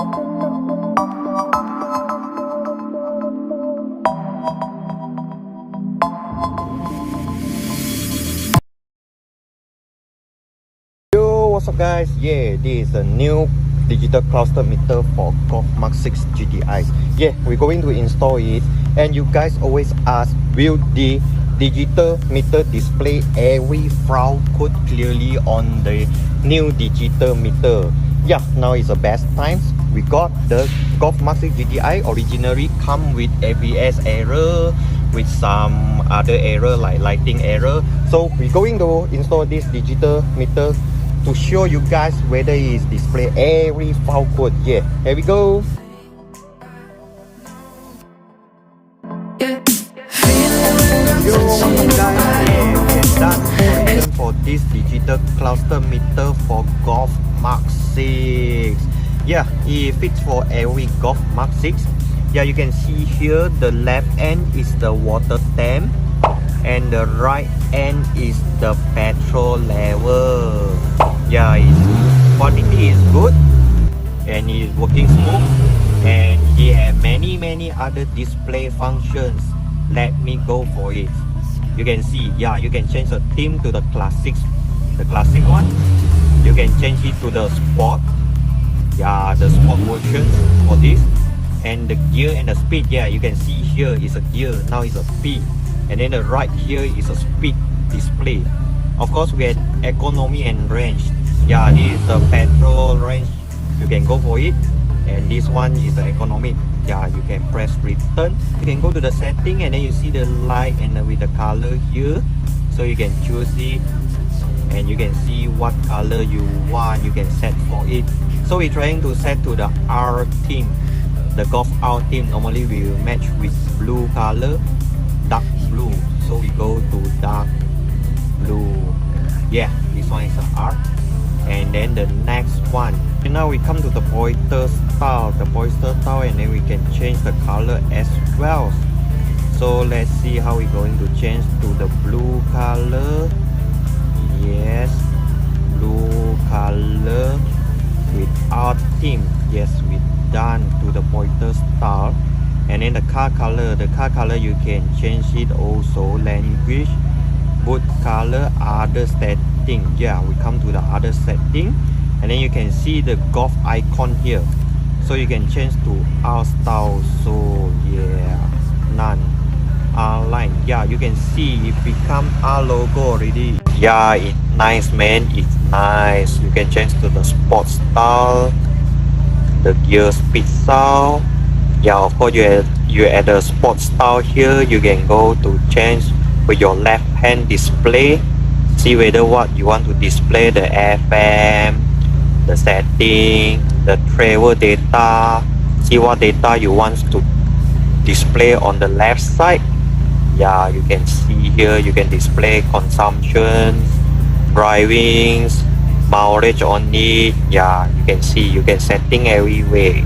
What's up guys? Yeah, this is a new digital cluster meter for Golf Mk6 GTI. Yeah, we're going to install it, and you guys always ask, will the digital meter display every flow code clearly on the new digital meter? Yeah, now is the best times. We got the Golf Mk6 GTI originally come with ABS error, with some other error like lighting error. So we're going to install this digital meter to show you guys whether it is display every foul code. Yeah, here we go. Yo, what's up guys? Yeah, and that's the reason for this digital cluster meter for Golf Mk6. Yeah, it fits for every Golf Mk6. Yeah, you can see here the left end is the water temp, and the right end is the petrol level. Yeah, its quality is good and it's working smooth, and it have many other display functions. Let me go for it. You can see, yeah, you can change the theme to the classic one. You can change it to the sport, yeah, the sport version for this. And the gear and the speed, yeah, you can see here is a gear, now it's a speed, and then the right here is a speed display. Of course, we had economy and range. Yeah, this is the petrol range, you can go for it, and this one is the economic. Yeah, you can press return. You can go to the setting, and then you see the light and with the color here, so you can choose it, and you can see what color you want. You can set for it. So we're trying to set to the R theme, the Golf R theme. Normally we will match with blue color, dark blue, so we go to dark blue. Yeah, this one is a R. And then the next one, and now we come to the pointer style, and then we can change the color as well. So let's see how we're going to change to the blue color. Yes, blue color with R theme. Yes, we done to the pointer style. And then the car color you can change it also, language, boot color, other setting. Yeah, we come to the other setting, and then you can see the golf icon here, so you can change to R style. So yeah, none, R line. Yeah, you can see it become R logo already. Yeah, it's nice man, it's nice. You can change to the sport style, the gear speed style. Yeah, of course you add the sport style here. You can go to change with your left hand display, see whether what you want to display, the FM, the setting, the travel data, see what data you want to display on the left side. Yeah, you can see here, you can display consumption, drivings, mileage on it. Yeah, you can see, you can setting every way.